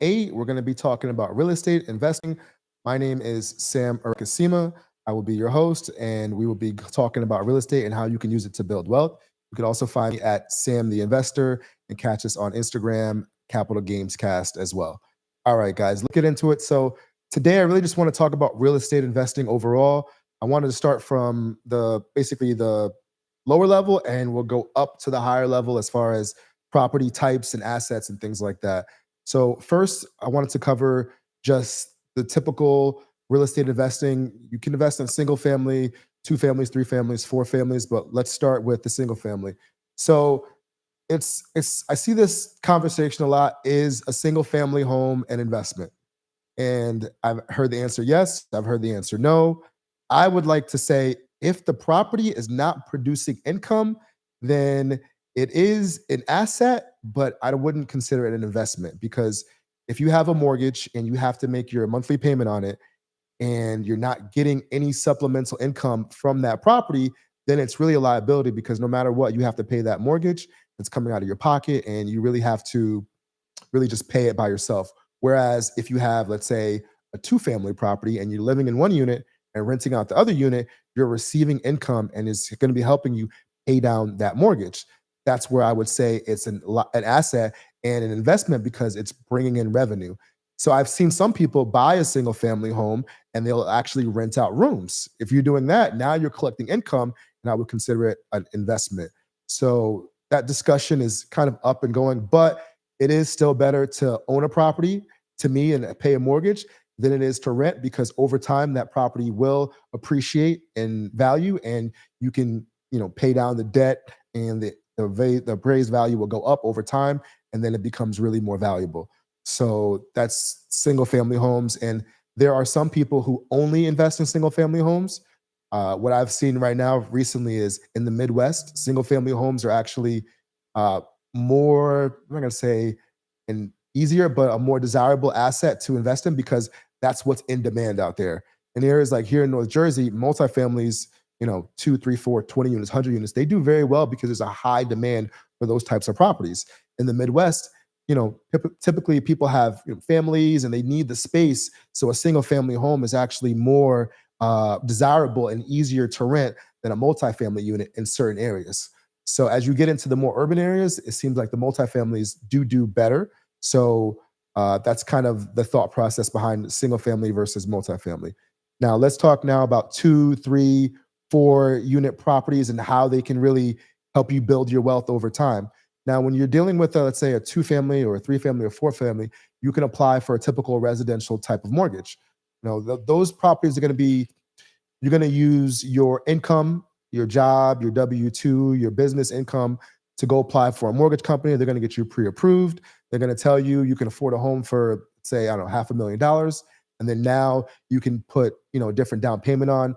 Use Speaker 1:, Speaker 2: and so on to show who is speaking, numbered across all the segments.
Speaker 1: 8, we're going to be talking about real estate investing. My name is Sam Urkasima. I will be your host, and we will be talking about real estate and how you can use it to build wealth. You can also find me at Sam the Investor and catch us on Instagram, Capital Games Cast as well. All right, guys, let's get into it. So today, I really just want to talk about real estate investing overall. I wanted to start from the basically the lower level, and we'll go up to the higher level as far as property types and assets and things like that. So first, I wanted to cover just the typical real estate investing. You can invest in single family, two families, three families, four families, but let's start with the single family. So it's I see this conversation a lot. Is a single family home an investment? And I've heard the answer yes, I've heard the answer no. I would like to say if the property is not producing income, then it is an asset, but I wouldn't consider it an investment because if you have a mortgage and you have to make your monthly payment on it and you're not getting any supplemental income from that property, then it's really a liability because no matter what, you have to pay that mortgage. It's coming out of your pocket and you really have to really just pay it by yourself. Whereas if you have, let's say, a two-family property and you're living in one unit and renting out the other unit, you're receiving income and it's going to be helping you pay down that mortgage. That's where I would say it's an asset and an investment because it's bringing in revenue. So I've seen some people buy a single family home and they'll actually rent out rooms. If you're doing that, now you're collecting income and I would consider it an investment. So that discussion is kind of up and going, but it is still better to own a property to me and pay a mortgage than it is to rent because over time that property will appreciate in value and you can pay down the debt and the appraised value will go up over time and then it becomes really more valuable. So that's single family homes. And there are some people who only invest in single family homes. What I've seen right now recently is in the Midwest, single family homes are actually uh, more, I'm not going to say an easier, but a more desirable asset to invest in because that's what's in demand out there. In areas like here in North Jersey, multifamilies, 2, 3, 4, 20 units, 100 units, they do very well because there's a high demand for those types of properties. In the Midwest, typically people have families and they need the space. So a single family home is actually more desirable and easier to rent than a multifamily unit in certain areas. So as you get into the more urban areas, it seems like the multifamilies do better. So that's kind of the thought process behind single family versus multifamily. Now let's talk now about 2, 3, 4 unit properties and how they can really help you build your wealth over time. Now, when you're dealing with, let's say, a two family or a three family or four family, you can apply for a typical residential type of mortgage. Those properties are going to be, you're going to use your income, your job, your W-2, your business income to go apply for a mortgage company. They're going to get you pre-approved. They're going to tell you you can afford a home for, say, I don't know, $500,000. And then now you can put, a different down payment on.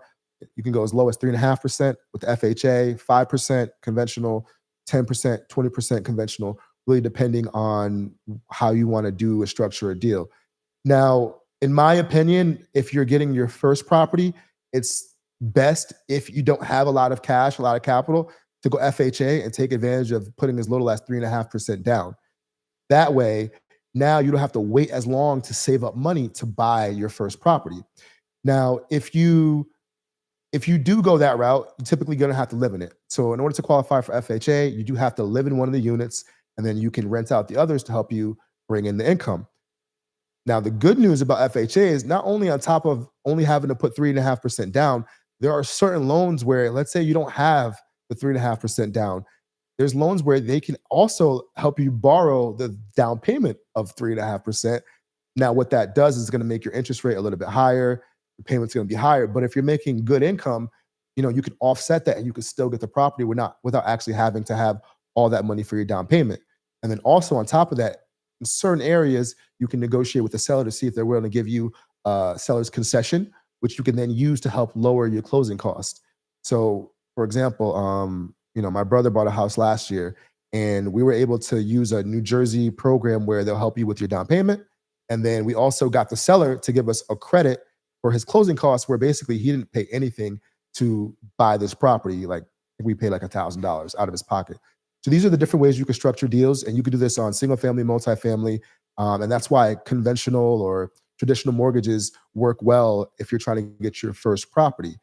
Speaker 1: You can go as low as 3.5% with FHA, 5% conventional, 10%, 20% conventional, really depending on how you want to do a structure a deal. Now, in my opinion, if you're getting your first property, it's best if you don't have a lot of cash, a lot of capital, to go FHA and take advantage of putting as little as 3.5% down. That way, now you don't have to wait as long to save up money to buy your first property. Now, if you do go that route, you're typically going to have to live in it. So in order to qualify for FHA, you do have to live in one of the units, and then you can rent out the others to help you bring in the income. Now, the good news about FHA is not only on top of only having to put 3.5% down, there are certain loans where, let's say you don't have the 3.5% down. There's loans where they can also help you borrow the down payment of 3.5%. Now, what that does is going to make your interest rate a little bit higher. Your payment's going to be higher. But if you're making good income, you can offset that and you can still get the property without actually having to have all that money for your down payment. And then also on top of that, in certain areas, you can negotiate with the seller to see if they're willing to give you a seller's concession, which you can then use to help lower your closing costs. So, for example, my brother bought a house last year, and we were able to use a New Jersey program where they'll help you with your down payment. And then we also got the seller to give us a credit for his closing costs, where basically he didn't pay anything to buy this property. Like we paid like $1,000 out of his pocket. So these are the different ways you can structure deals, and you can do this on single family, multifamily. And that's why conventional or traditional mortgages work well if you're trying to get your first property.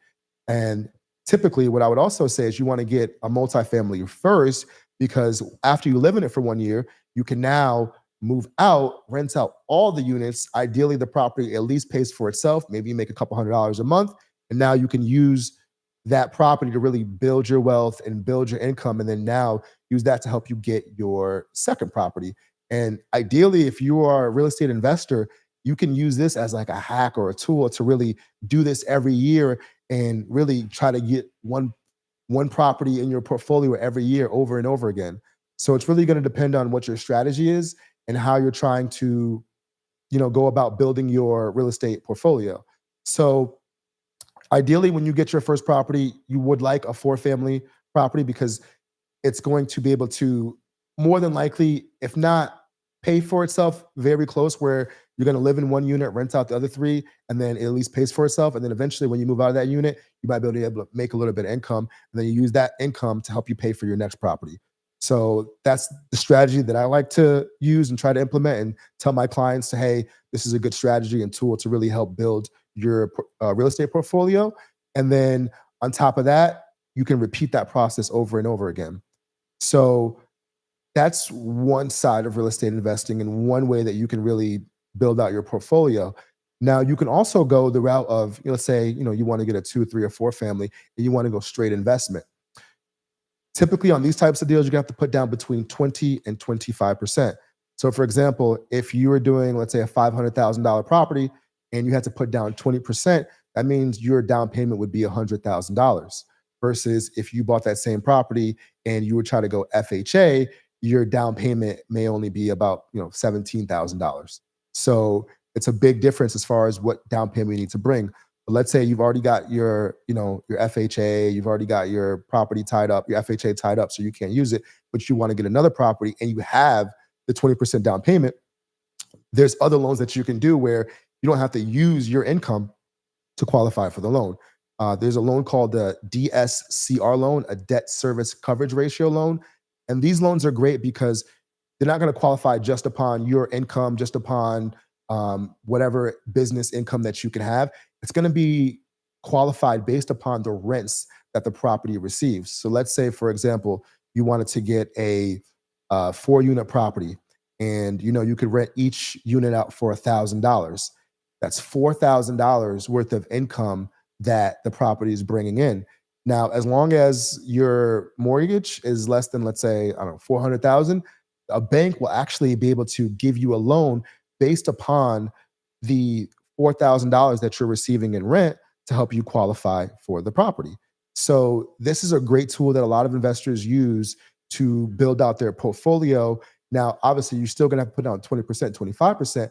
Speaker 1: And typically, what I would also say is you want to get a multifamily first, because after you live in it for 1 year, you can now move out, rent out all the units. Ideally, the property at least pays for itself. Maybe you make a couple $100s a month, and now you can use that property to really build your wealth and build your income. And then now use that to help you get your second property. And ideally, if you are a real estate investor, you can use this as like a hack or a tool to really do this every year and really try to get one property in your portfolio every year over and over again. So it's really going to depend on what your strategy is and how you're trying to, go about building your real estate portfolio. So ideally, when you get your first property, you would like a four family property, because it's going to be able to more than likely, if not pay for itself, very close, where you're going to live in one unit, rent out the other three, and then it at least pays for itself. And then eventually, when you move out of that unit, you might be able to make a little bit of income, and then you use that income to help you pay for your next property. So that's the strategy that I like to use and try to implement, and tell my clients, hey, this is a good strategy and tool to really help build your real estate portfolio. And then on top of that, you can repeat that process over and over again. So that's one side of real estate investing and one way that you can really build out your portfolio. Now, you can also go the route of, let's say, you want to get a two, three, or four family and you want to go straight investment. Typically, on these types of deals, you're gonna have to put down between 20 and 25%. So, for example, if you were doing, let's say, a $500,000 property and you had to put down 20%, that means your down payment would be $100,000. Versus if you bought that same property and you would try to go FHA, your down payment may only be about, $17,000. So it's a big difference as far as what down payment you need to bring. But let's say you've already got your FHA, you've already got your property tied up, your FHA tied up, so you can't use it, but you want to get another property and you have the 20% down payment. There's other loans that you can do where you don't have to use your income to qualify for the loan. There's a loan called the DSCR loan, a debt service coverage ratio loan. And these loans are great because they're not going to qualify just upon your income, just upon whatever business income that you can have. It's going to be qualified based upon the rents that the property receives. So let's say, for example, you wanted to get a 4 unit property, and you could rent each unit out for $1,000. That's $4,000 worth of income that the property is bringing in. Now, as long as your mortgage is less than, let's say, I don't know, 400,000, a bank will actually be able to give you a loan based upon the $4,000 that you're receiving in rent to help you qualify for the property. So this is a great tool that a lot of investors use to build out their portfolio. Now, obviously, you're still going to have to put down 20%, 25%,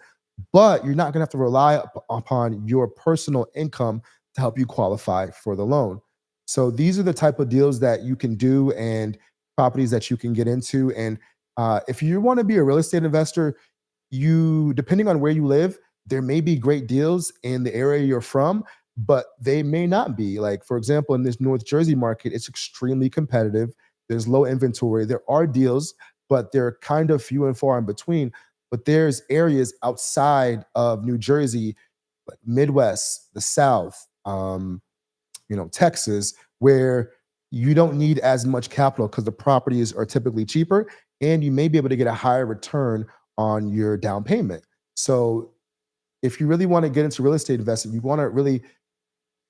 Speaker 1: but you're not going to have to rely upon your personal income to help you qualify for the loan. So these are the type of deals that you can do and properties that you can get into. And if you want to be a real estate investor, depending on where you live, there may be great deals in the area you're from, but they may not be. Like, for example, in this North Jersey market, it's extremely competitive. There's low inventory. There are deals, but they're kind of few and far in between. But there's areas outside of New Jersey, like Midwest, the South, Texas, where you don't need as much capital because the properties are typically cheaper, and you may be able to get a higher return on your down payment. So if you really want to get into real estate investing, you want to really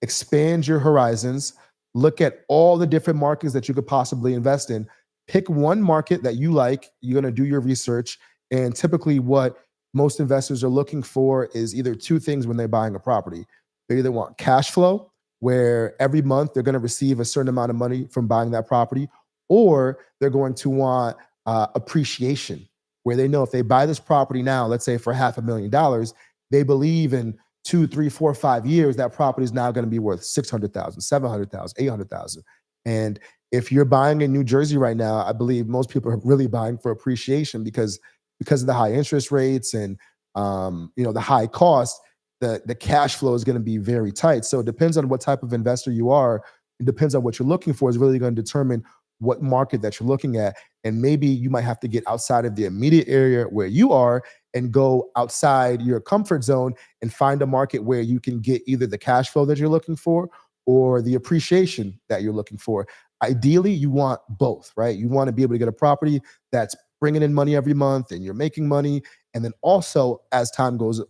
Speaker 1: expand your horizons, look at all the different markets that you could possibly invest in. Pick one market that you like. You're going to do your research. And typically, what most investors are looking for is either two things when they're buying a property. They either want cash flow, where every month they're going to receive a certain amount of money from buying that property, or they're going to want appreciation, where they know if they buy this property now, let's say for $500,000, they believe in 2, 3, 4, 5 years, that property is now going to be worth 600,000, 700,000, 800,000. And if you're buying in New Jersey right now, I believe most people are really buying for appreciation because of the high interest rates and the high cost. The cash flow is going to be very tight. So it depends on what type of investor you are. It depends on what you're looking for. Is really going to determine what market that you're looking at. And maybe you might have to get outside of the immediate area where you are and go outside your comfort zone and find a market where you can get either the cash flow that you're looking for or the appreciation that you're looking for. Ideally, you want both, right? You want to be able to get a property that's bringing in money every month and you're making money. And then also, as time goes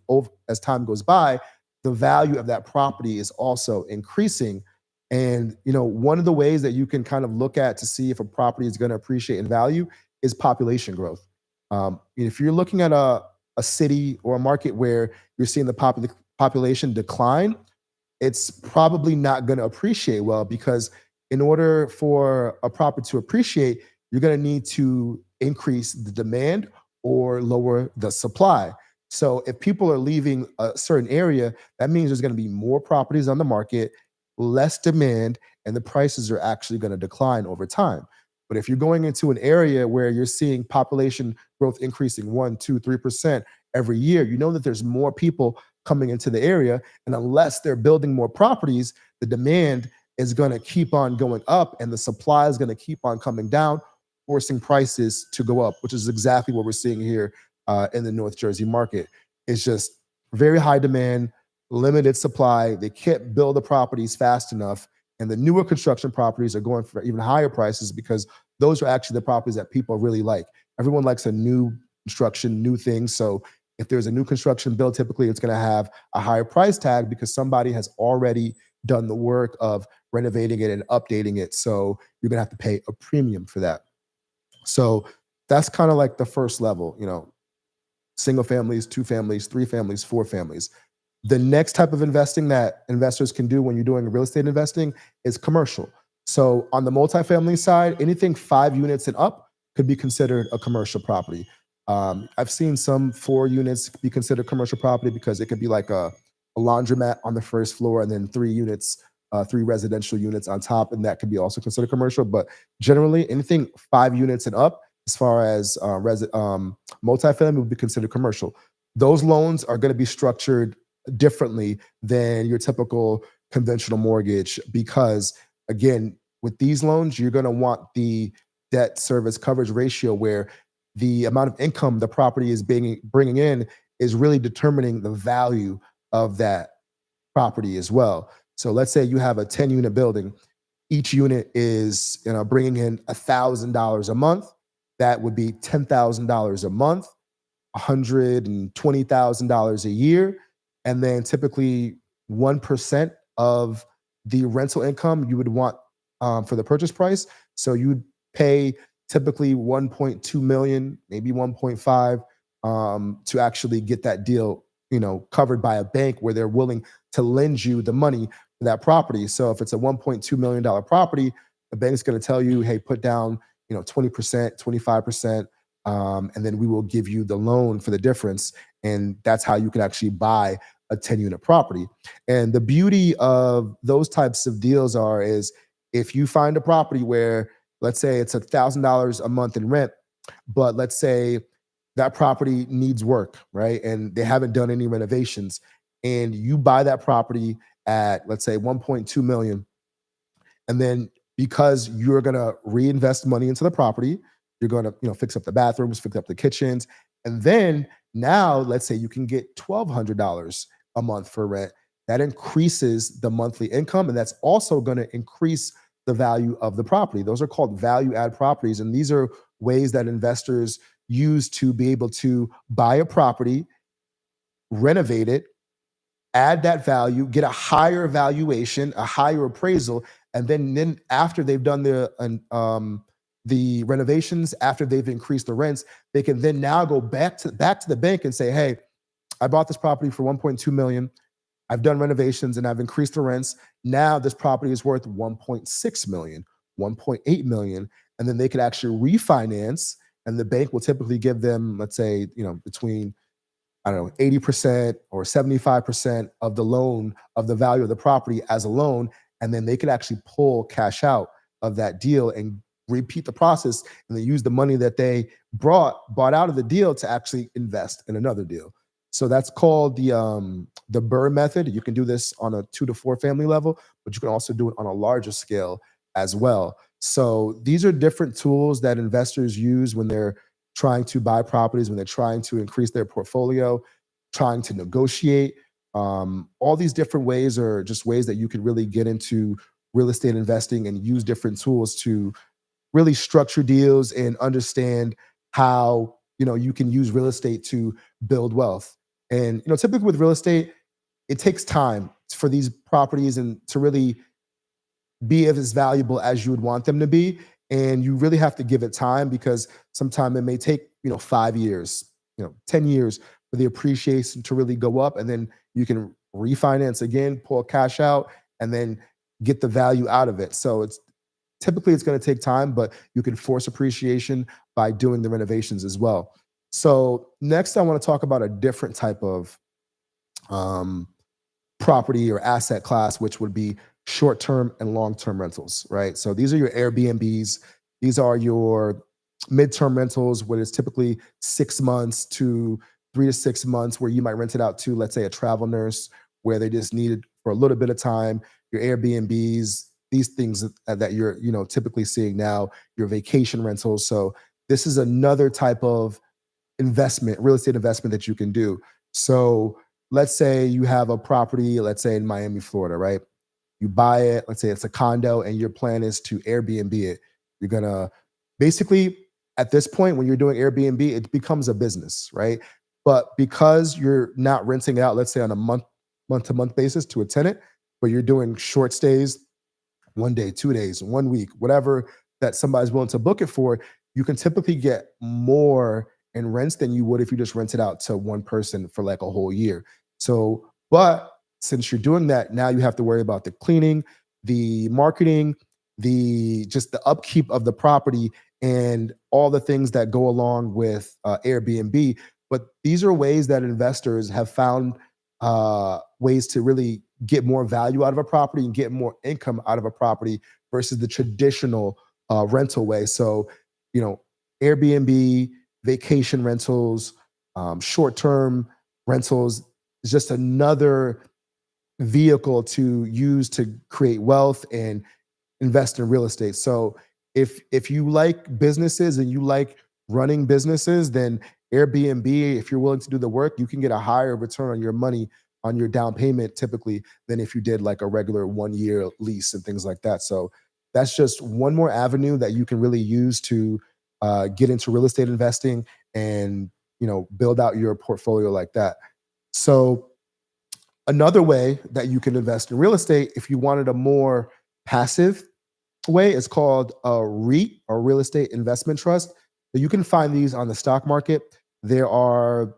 Speaker 1: by, the value of that property is also increasing. And one of the ways that you can kind of look at to see if a property is going to appreciate in value is population growth. If you're looking at a city or a market where you're seeing the population decline, it's probably not going to appreciate well, because in order for a property to appreciate, you're going to need to increase the demand or lower the supply. So if people are leaving a certain area, that means there's going to be more properties on the market, less demand, and the prices are actually going to decline over time. But if you're going into an area where you're seeing population growth increasing 1, 2, 3% every year, you know that there's more people coming into the area. And unless they're building more properties, the demand is going to keep on going up and the supply is going to keep on coming down, forcing prices to go up, which is exactly what we're seeing here in the North Jersey market. It's just very high demand, limited supply. They can't build the properties fast enough. And the newer construction properties are going for even higher prices because those are actually the properties that people really like. Everyone likes a new construction, new things. So if there's a new construction build, typically it's going to have a higher price tag because somebody has already done the work of renovating it and updating it. So you're going to have to pay a premium for that. So that's kind of like the first level, single families, two families, three families, four families. The next type of investing that investors can do when you're doing real estate investing is commercial. So on the multifamily side, anything 5 units and up could be considered a commercial property. I've seen some 4 units be considered commercial property because it could be like a laundromat on the first floor and then 3 units, 3 residential units on top, and that could be also considered commercial. But generally, anything 5 units and up, as far as multifamily, would be considered commercial. Those loans are going to be structured differently than your typical conventional mortgage because, again, with these loans, you're going to want the debt service coverage ratio where the amount of income the property is bringing in is really determining the value of that property as well. So let's say you have a 10-unit building. Each unit is bringing in $1,000 a month. That would be $10,000 a month, $120,000 a year. And then typically 1% of the rental income you would want for the purchase price. So you'd pay typically 1.2 million, maybe 1.5 to actually get that deal, covered by a bank where they're willing to lend you the money for that property. So if it's a $1.2 million property, the bank's going to tell you, hey, put down, 20%, 25%, and then we will give you the loan for the difference. And that's how you can actually buy a 10-unit property. And the beauty of those types of deals is if you find a property where, let's say it's $1,000 a month in rent, but let's say that property needs work, right? And they haven't done any renovations, and you buy that property at, let's say, 1.2 million. And then because you're going to reinvest money into the property, you're going to, fix up the bathrooms, fix up the kitchens. And then now let's say you can get $1,200 a month for rent. That increases the monthly income. And that's also going to increase the value of the property. Those are called value add properties. And these are ways that investors use to be able to buy a property, renovate it, add that value, get a higher valuation, a higher appraisal, and then after they've done the renovations, after they've increased the rents, they can then now go back to the bank and say, hey, I bought this property for 1.2 million. I've done renovations and I've increased the rents. Now this property is worth 1.6 million, 1.8 million, and then they could actually refinance, and the bank will typically give them, let's say, between 80% or 75% of the loan, of the value of the property as a loan. And then they could actually pull cash out of that deal and repeat the process, and they use the money that they bought out of the deal to actually invest in another deal. So that's called the Burr method. You can do this on a 2 to 4 family level, but you can also do it on a larger scale as well. So these are different tools that investors use when they're trying to buy properties, when they're trying to increase their portfolio, trying to negotiate. All these different ways are just ways that you can really get into real estate investing and use different tools to really structure deals and understand how you can use real estate to build wealth. And typically with real estate, it takes time for these properties and to really be as valuable as you would want them to be. And you really have to give it time because sometimes it may take 5 years, 10 years for the appreciation to really go up, and then you can refinance again, pull cash out, and then get the value out of it. So it's going to take time, but you can force appreciation by doing the renovations as well. So next, I want to talk about a different type of um, property or asset class, which would be short-term and long-term rentals, right? So these are your Airbnbs. These are your midterm rentals, where it's typically 6 months to 3 to 6 months, where you might rent it out to, let's say, a travel nurse, where they just need it for a little bit of time. Your Airbnbs, these things that you're, typically seeing now, your vacation rentals. So this is another type of investment, real estate investment that you can do. So let's say you have a property, let's say in Miami, Florida, right? You buy it, let's say it's a condo, and your plan is to Airbnb it. You're gonna basically, at this point, when you're doing Airbnb, it becomes a business, right? But because you're not renting it out, let's say on a month to month basis to a tenant, but you're doing short stays, 1 day, 2 days, 1 week, whatever that somebody's willing to book it for, you can typically get more in rents than you would if you just rent it out to one person for like a whole year. So, but since you're doing that, now you have to worry about the cleaning, the marketing, the just the upkeep of the property, and all the things that go along with Airbnb. But these are ways that investors have found ways to really get more value out of a property and get more income out of a property versus the traditional rental way. So, you know, Airbnb, vacation rentals, short-term rentals is just another vehicle to use to create wealth and invest in real estate. So if you like businesses and you like running businesses, then Airbnb, if you're willing to do the work, you can get a higher return on your money on your down payment typically than if you did like a regular 1 year lease and things like that. So that's just one more avenue that you can really use to get into real estate investing and build out your portfolio like that. So another way that you can invest in real estate, if you wanted a more passive way, is called a REIT, or real estate investment trust. So you can find these on the stock market. There are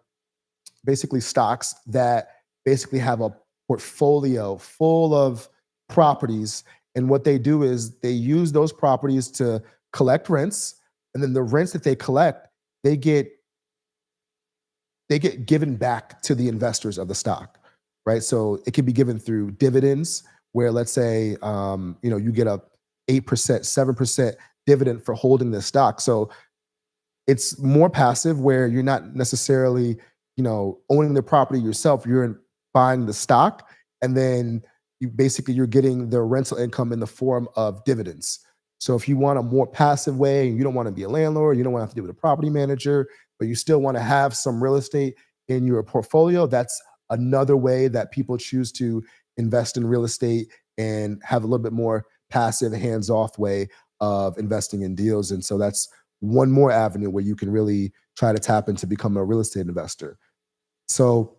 Speaker 1: basically stocks that basically have a portfolio full of properties. And what they do is they use those properties to collect rents. And then the rents that they collect, they get they get given back to the investors of the stock, right? So it can be given through dividends, where let's say you get a 8%, 7% dividend for holding the stock. So it's more passive, where you're not necessarily owning the property yourself. You're buying the stock, and then you're getting the rental income in the form of dividends. So if you want a more passive way, and you don't want to be a landlord, you don't want to have to deal with a property manager, but you still want to have some real estate in your portfolio, that's another way that people choose to invest in real estate and have a little bit more passive, hands-off way of investing in deals. And so that's one more avenue where you can really try to tap into become a real estate investor. So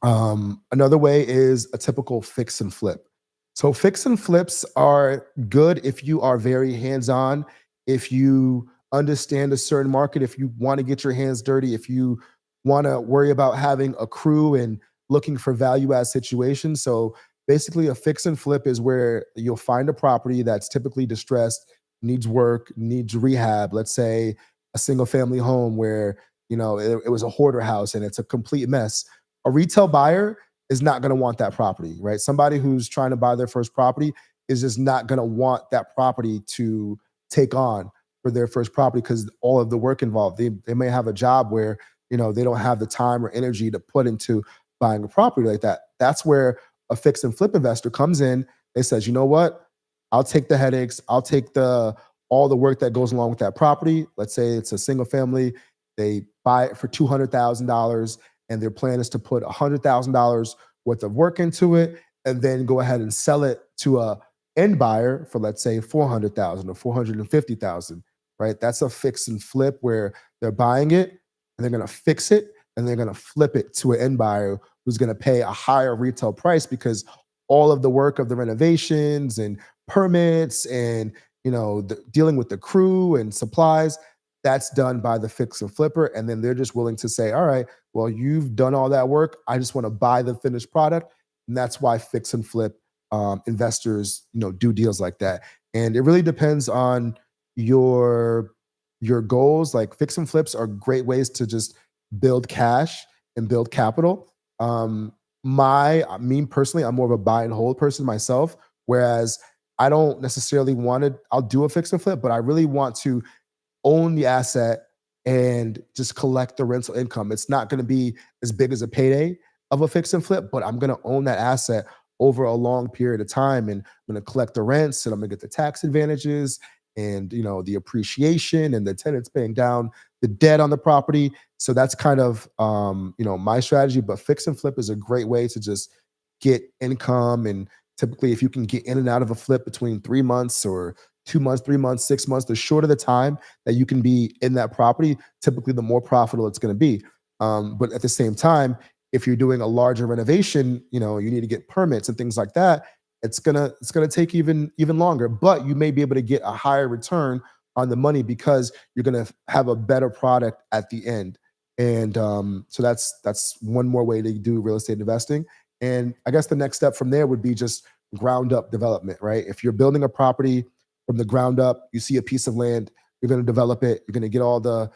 Speaker 1: another way is a typical fix and flip. So fix and flips are good if you are very hands-on, if you understand a certain market, if you want to get your hands dirty, if you want to worry about having a crew and looking for value add situations. So basically a fix and flip is where you'll find a property that's typically distressed, needs work, needs rehab. Let's say a single family home where it was a hoarder house and it's a complete mess. A retail buyer is not going to want that property, right? Somebody who's trying to buy their first property is just not going to want that property to take on for their first property, because all of the work involved. They may have a job where they don't have the time or energy to put into buying a property like that. That's where a fix and flip investor comes in. They says, you know what? I'll take the headaches. I'll take the all the work that goes along with that property. Let's say it's a single family. They buy it for $200,000, and their plan is to put $100,000 worth of work into it, and then go ahead and sell it to a end buyer for, let's say, 400,000 or 450,000. Right? That's a fix and flip where they're buying it and they're going to fix it and they're going to flip it to an end buyer who's going to pay a higher retail price because all of the work of the renovations and permits and dealing with the crew and supplies, that's done by the fix and flipper, and then they're just willing to say, all right, well, you've done all that work, I just want to buy the finished product. And that's why fix and flip investors do deals like that. And it really depends on your your goals. Like fix and flips are great ways to just build cash and build capital. Me personally, I'm more of a buy and hold person myself. Whereas I don't necessarily want to. I'll do a fix and flip, but I really want to own the asset and just collect the rental income. It's not going to be as big as a payday of a fix and flip, but I'm going to own that asset over a long period of time, and I'm going to collect the rents, and I'm going to get the tax advantages and the appreciation and the tenants paying down the debt on the property. So that's kind of my strategy. But fix and flip is a great way to just get income, and typically if you can get in and out of a flip between 3 months or 2 months, 3 months, 6 months, the shorter the time that you can be in that property, typically the more profitable it's going to be. But at the same time, if you're doing a larger renovation, you need to get permits and things like that. It's gonna take even longer, but you may be able to get a higher return on the money because you're gonna have a better product at the end. And so that's one more way to do real estate investing. And I guess the next step from there would be just ground up development, right? If you're building a property from the ground up, you see a piece of land, you're going to develop it, you're going to get all the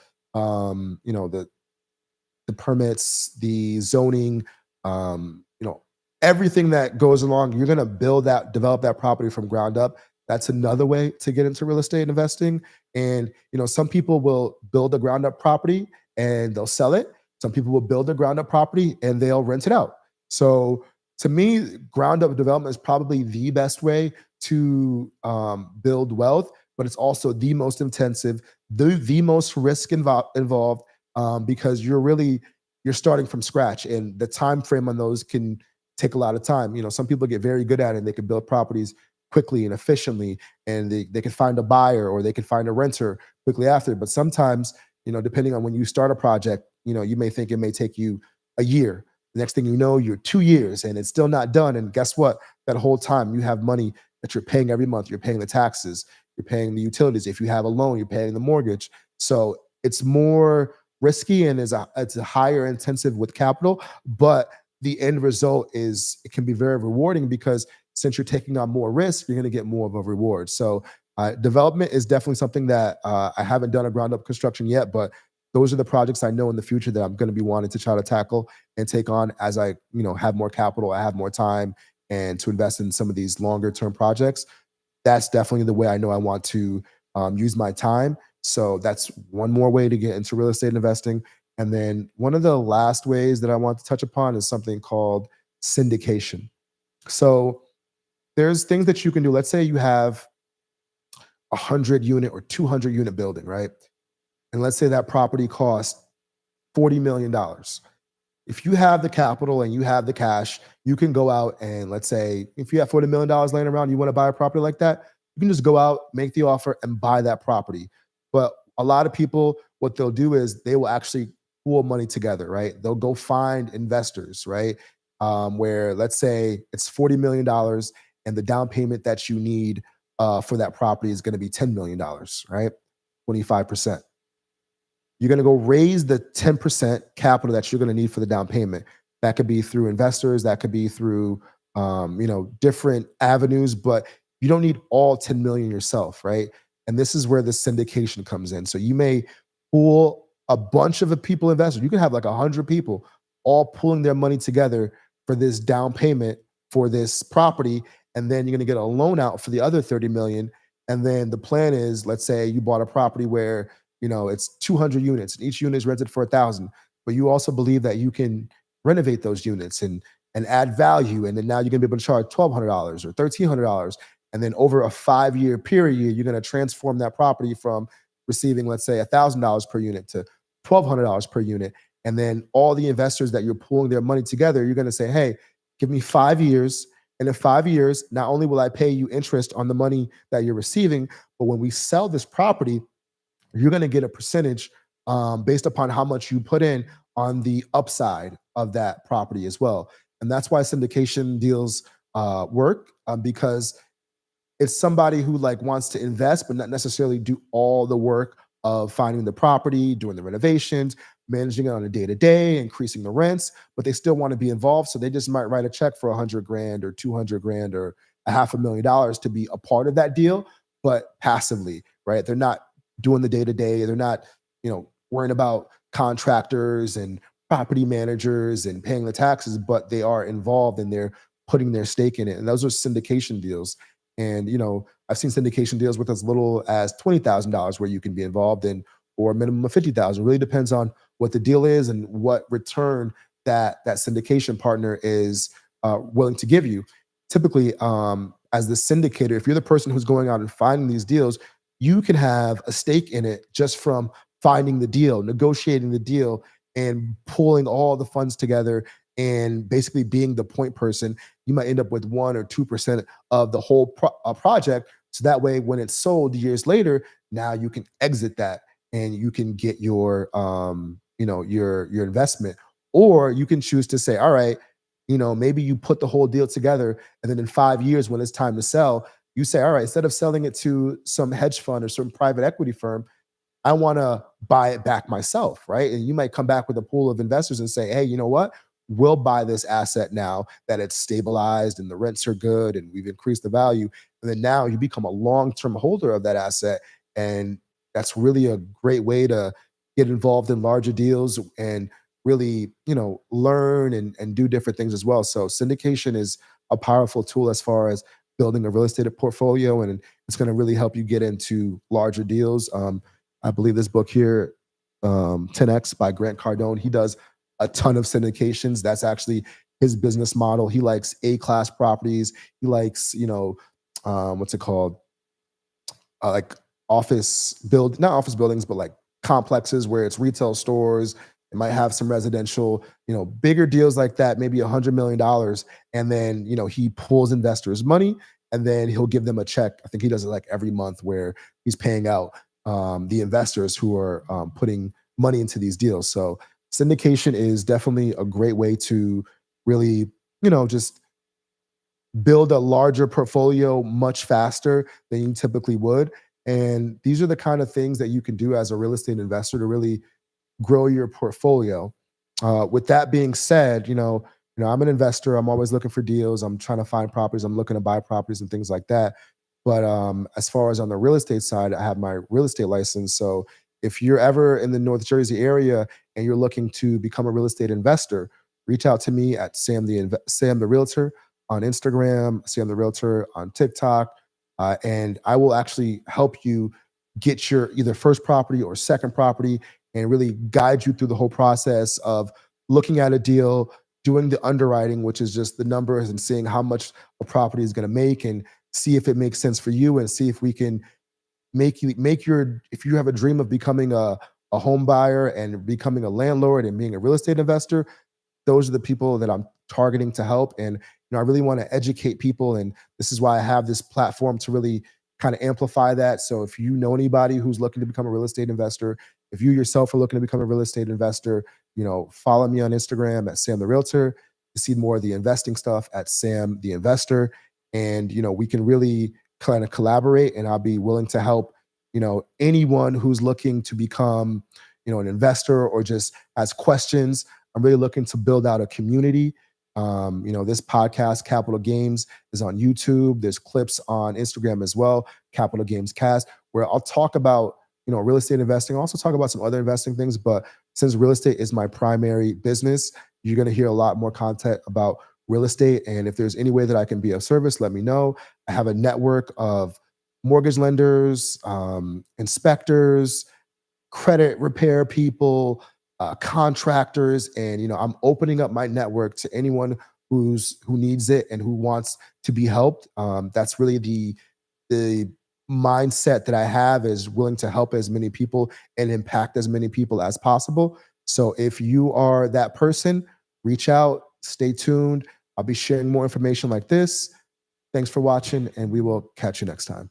Speaker 1: permits, the zoning, everything that goes along. You're going to develop that property from ground up. That's another way to get into real estate investing. And some people will build a ground up property and they'll sell it. Some people will build a ground up property and they'll rent it out. So to me, ground up development is probably the best way to build wealth, but it's also the most intensive, the most involved, because you're starting from scratch, and the time frame on those can take a lot of time. Some people get very good at it and they can build properties quickly and efficiently, and they can find a buyer or they can find a renter quickly after. But sometimes, depending on when you start a project, you may think it may take you a year. The next thing you know, you're 2 years and it's still not done. And guess what? That whole time you have money that you're paying every month. You're paying the taxes, you're paying the utilities. If you have a loan, you're paying the mortgage. So it's more risky and it's a higher intensive with capital, but the end result is it can be very rewarding because since you're taking on more risk, you're going to get more of a reward. So development is definitely something that I haven't done a ground up construction yet, but those are the projects I know in the future that I'm going to be wanting to try to tackle and take on as I, have more capital, I have more time, and to invest in some of these longer term projects. That's definitely the way I know I want to use my time. So that's one more way to get into real estate investing. And then one of the last ways that I want to touch upon is something called syndication. So there's things that you can do. Let's say you have 100 unit or 200 unit building, right? And let's say that property costs $40 million. If you have the capital and you have the cash, you can go out and, let's say if you have $40 million laying around, you want to buy a property like that, you can just go out, make the offer, and buy that property. But a lot of people, what they'll do is they will actually pool money together, right? They'll go find investors, right? Where let's say it's $40 million and the down payment that you need for that property is going to be $10 million, right? 25%. You're going to go raise the 10% capital that you're going to need for the down payment. That could be through investors, that could be through different avenues, but you don't need all 10 million yourself, right? And this is where the syndication comes in. So you may pool a bunch of the people investors. You can have like 100 people all pulling their money together for this down payment for this property, and then you're going to get a loan out for the other 30 million. And then the plan is, let's say you bought a property where it's 200 units and each unit is rented for 1,000, but you also believe that you can renovate those units and add value, and then now you're gonna be able to charge $1,200 or $1,300, And then over a 5-year period, you're going to transform that property from receiving, let's say, $1,000 per unit to $1,200 per unit. And then all the investors that you're pooling their money together, you're going to say, hey, give me 5 years. And in 5 years, not only will I pay you interest on the money that you're receiving, but when we sell this property, you're going to get a percentage based upon how much you put in on the upside of that property as well. And that's why syndication deals work, because it's somebody who like wants to invest but not necessarily do all the work of finding the property, doing the renovations, managing it on a day to day, increasing the rents, but they still want to be involved. So they just might write a check for 100 grand or 200 grand or $500,000 to be a part of that deal, but passively, right? They're not doing the day to day. They're not, worrying about contractors and property managers and paying the taxes, but they are involved and they're putting their stake in it. And those are syndication deals. And I've seen syndication deals with as little as $20,000 where you can be involved in, or a minimum of 50,000. It really depends on what the deal is and what return that syndication partner is willing to give you. Typically, as the syndicator, if you're the person who's going out and finding these deals, you can have a stake in it just from finding the deal, negotiating the deal, and pulling all the funds together and basically being the point person. You might end up with 1 or 2% of the whole project. So that way, when it's sold years later, now you can exit that and you can get your investment. Or you can choose to say, all right, maybe you put the whole deal together, and then in 5 years, when it's time to sell, you say, all right, instead of selling it to some hedge fund or some private equity firm, I want to buy it back myself, right? And you might come back with a pool of investors and say, hey, you know what? We'll buy this asset now that it's stabilized and the rents are good and we've increased the value. And then now you become a long-term holder of that asset. And that's really a great way to get involved in larger deals and really, learn and do different things as well. So syndication is a powerful tool as far as building a real estate portfolio, and it's going to really help you get into larger deals. I believe this book here, 10X by Grant Cardone, he does a ton of syndications. That's actually his business model. He likes A-class properties. He likes, what's it called? Like not office buildings, but like complexes where it's retail stores. It might have some residential, bigger deals like that, maybe $100 million. And then, he pulls investors' money and then he'll give them a check. I think he does it like every month where he's paying out the investors who are putting money into these deals. So syndication is definitely a great way to really, just build a larger portfolio much faster than you typically would. And these are the kind of things that you can do as a real estate investor to really grow your portfolio. With that being said, I'm an investor. I'm always looking for deals. I'm trying to find properties. I'm looking to buy properties and things like that. But as far as on the real estate side, I have my real estate license. So if you're ever in the North Jersey area and you're looking to become a real estate investor, reach out to me at Sam the Realtor on Instagram, Sam the Realtor on TikTok, and I will actually help you get your either first property or second property and really guide you through the whole process of looking at a deal, doing the underwriting, which is just the numbers and seeing how much a property is going to make, and see if it makes sense for you, and see if we can if you have a dream of becoming a home buyer and becoming a landlord and being a real estate investor, those are the people that I'm targeting to help. And I really want to educate people, and this is why I have this platform to really kind of amplify that. So if you know anybody who's looking to become a real estate investor, if you yourself are looking to become a real estate investor, follow me on Instagram at Sam the Realtor to see more of the investing stuff at Sam the Investor. And we can really kind of collaborate, and I'll be willing to help anyone who's looking to become an investor or just has questions. I'm really looking to build out a community. This podcast, Capital Games, is on YouTube. There's clips on Instagram as well, Capital Games Cast, where I'll talk about, real estate investing. I'll also talk about some other investing things. But since real estate is my primary business, you're going to hear a lot more content about real estate. And if there's any way that I can be of service, let me know. I have a network of mortgage lenders, inspectors, credit repair people, contractors, and I'm opening up my network to anyone who needs it and who wants to be helped. That's really the mindset that I have, is willing to help as many people and impact as many people as possible. So if you are that person, reach out, stay tuned. I'll be sharing more information like this. Thanks for watching, and we will catch you next time.